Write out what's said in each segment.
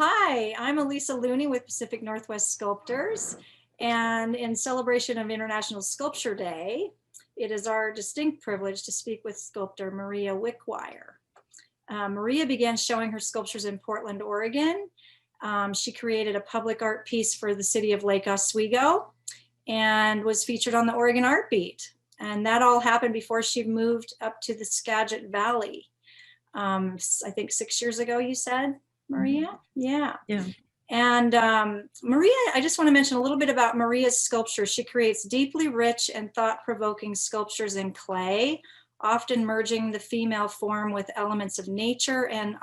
Hi, I'm Elisa Looney with Pacific Northwest Sculptors, and in celebration of International Sculpture Day, it is our distinct privilege to speak with sculptor Maria Wickwire. Maria began showing her sculptures in Portland, Oregon. She created a public art piece for the city of Lake Oswego and was featured on the Oregon Art Beat. And that all happened before she moved up to the Skagit Valley. I think 6 years ago, you said, Maria? Yeah. And Maria, I just want to mention a little bit about Maria's sculpture. She creates deeply rich and thought-provoking sculptures in clay, often merging the female form with elements of nature and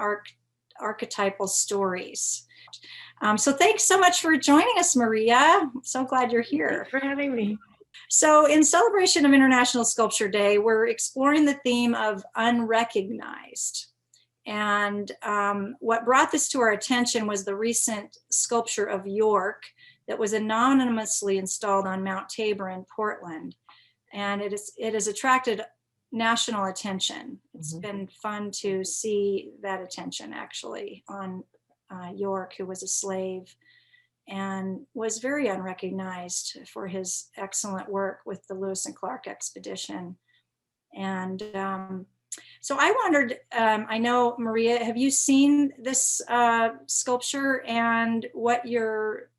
archetypal stories. So thanks so much for joining us, Maria. I'm so glad you're here. Thanks for having me. So in celebration of International Sculpture Day, we're exploring the theme of unrecognized. And what brought this to our attention was the recent sculpture of York that was anonymously installed on Mount Tabor in Portland. And it has attracted national attention. It's been fun to see that attention actually on York, who was a slave and was very unrecognized for his excellent work with the Lewis and Clark expedition. And so I wondered, I know, Maria, have you seen this sculpture, and what your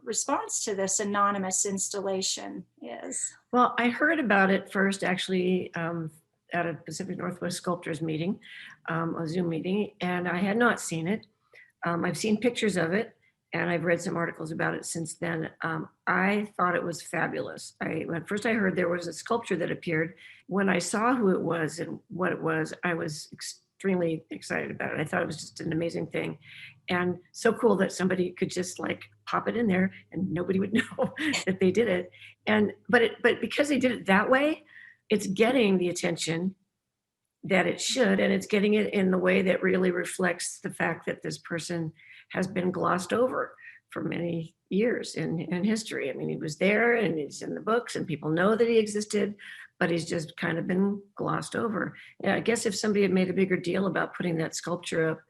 response to this anonymous installation is? Well, I heard about it first actually at a Pacific Northwest Sculptors meeting, a Zoom meeting, and I had not seen it. I've seen pictures of it, and I've read some articles about it since then. I thought it was fabulous. When first I heard there was a sculpture that appeared, when I saw who it was and what it was, I was extremely excited about it. I thought it was just an amazing thing. And so cool that somebody could just like pop it in there and nobody would know that they did it. But because they did it that way, it's getting the attention that it should, and it's getting it in the way that really reflects the fact that this person has been glossed over for many years in history. I mean, he was there and he's in the books and people know that he existed, but he's just kind of been glossed over. Yeah, I guess if somebody had made a bigger deal about putting that sculpture up,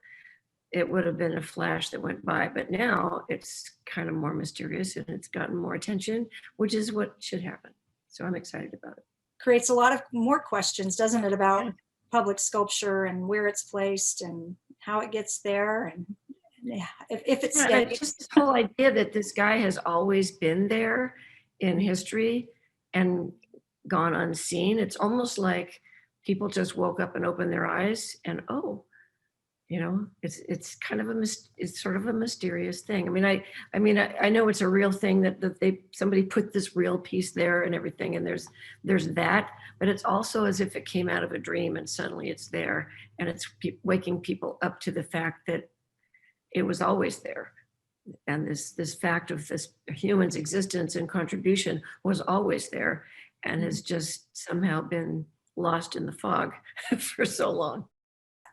it would have been a flash that went by, but now it's kind of more mysterious and it's gotten more attention, which is what should happen. So I'm excited about it. Creates a lot of more questions, doesn't it, about public sculpture and where it's placed and how it gets there, and if it's just this whole idea that this guy has always been there in history and gone unseen. It's almost like people just woke up and opened their eyes and it's kind of it's sort of a mysterious thing. I mean I know it's a real thing that somebody put this real piece there and everything, and there's that, but it's also as if it came out of a dream and suddenly it's there, and it's waking people up to the fact that it was always there. And this fact of this human's existence and contribution was always there and has just somehow been lost in the fog for so long.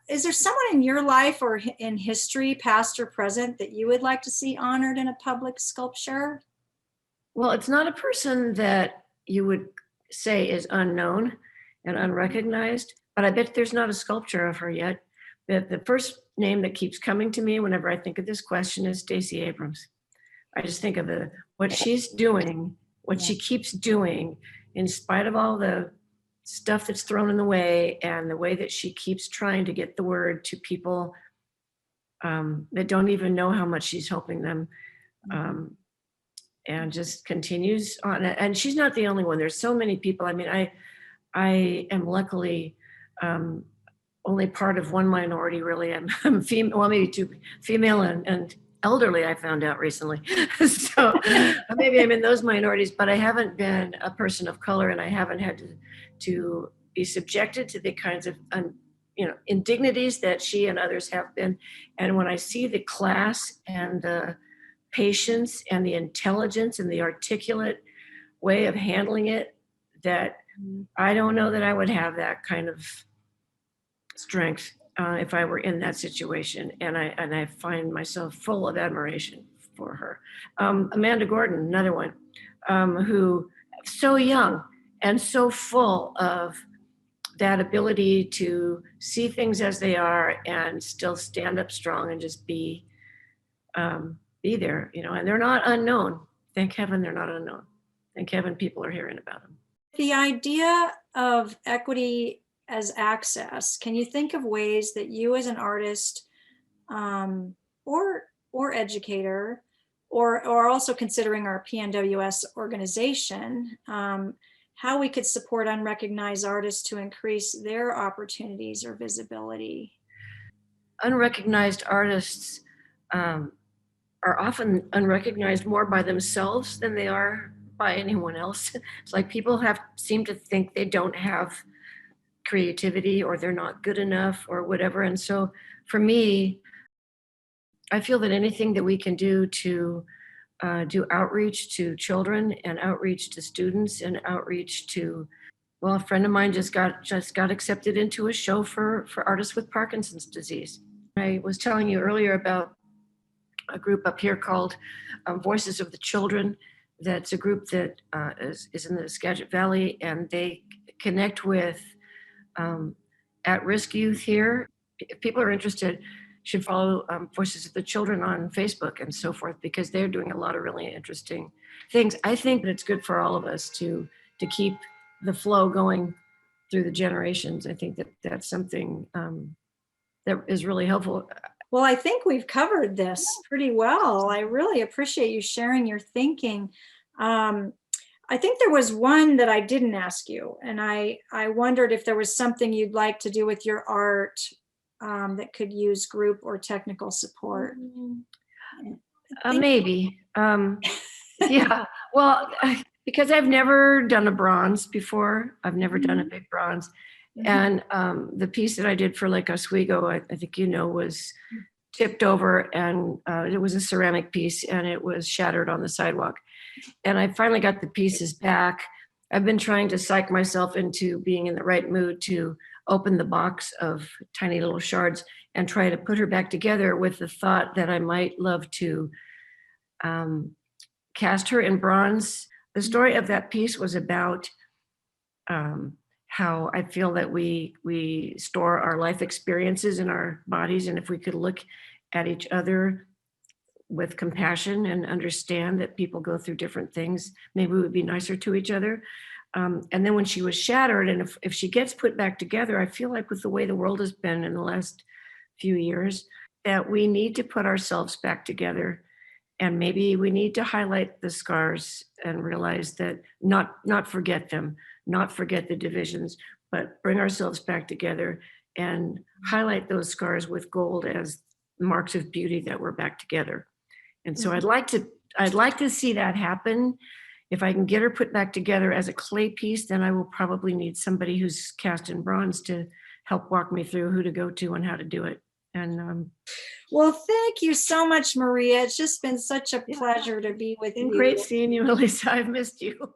Is there someone in your life or in history, past or present, that you would like to see honored in a public sculpture? Well, it's not a person that you would say is unknown and unrecognized, but I bet there's not a sculpture of her yet. The first name that keeps coming to me whenever I think of this question is Stacey Abrams. I just think of what she's doing, what she keeps doing, in spite of all the stuff that's thrown in the way, and the way that she keeps trying to get the word to people that don't even know how much she's helping them, and just continues on. And she's not the only one. There's so many people. I mean, I am luckily only part of one minority, really. I'm female, well, maybe two, female and elderly, I found out recently. So maybe I'm in those minorities, but I haven't been a person of color, and I haven't had to be subjected to the kinds of indignities that she and others have been. And when I see the class and the patience and the intelligence and the articulate way of handling it, that I don't know that I would have that kind of strength if I were in that situation. And I find myself full of admiration for her. Amanda Gordon, another one, who so young and so full of that ability to see things as they are and still stand up strong and just be be there, you know, and they're not unknown. Thank heaven they're not unknown. Thank heaven people are hearing about them. The idea of equity as access, can you think of ways that you as an artist or educator, or also considering our PNWS organization, how we could support unrecognized artists to increase their opportunities or visibility? Unrecognized artists are often unrecognized more by themselves than they are by anyone else. It's like people seem to think they don't have creativity or they're not good enough or whatever. And so for me, I feel that anything that we can do to do outreach to children and outreach to students and outreach to, well, a friend of mine just got accepted into a show for artists with Parkinson's disease. I was telling you earlier about a group up here called Voices of the Children. That's a group that is in the Skagit Valley, and they connect with at-risk youth here. If people are interested, should follow Voices of the Children on Facebook and so forth, because they're doing a lot of really interesting things. I think that it's good for all of us to keep the flow going through the generations. I think that that's something that is really helpful. Well, I think we've covered this pretty well. I really appreciate you sharing your thinking. I think there was one that I didn't ask you, and I wondered if there was something you'd like to do with your art that could use group or technical support. Maybe. Yeah. Well, because I've never done a bronze before. I've never done a big bronze. And the piece that I did for Lake Oswego, I think you know, was tipped over, and it was a ceramic piece, and it was shattered on the sidewalk. And I finally got the pieces back. I've been trying to psych myself into being in the right mood to open the box of tiny little shards and try to put her back together, with the thought that I might love to cast her in bronze. The story of that piece was about how I feel that we store our life experiences in our bodies, and if we could look at each other with compassion and understand that people go through different things, maybe we would be nicer to each other. And then when she was shattered, and if she gets put back together, I feel like with the way the world has been in the last few years, that we need to put ourselves back together. And maybe we need to highlight the scars and realize that not forget them, not forget the divisions, but bring ourselves back together and highlight those scars with gold as marks of beauty that we're back together. And so I'd like to see that happen. If I can get her put back together as a clay piece, then I will probably need somebody who's cast in bronze to help walk me through who to go to and how to do it. And well, thank you so much, Maria. It's just been such a pleasure to be with you. Great seeing you, Elisa. I've missed you.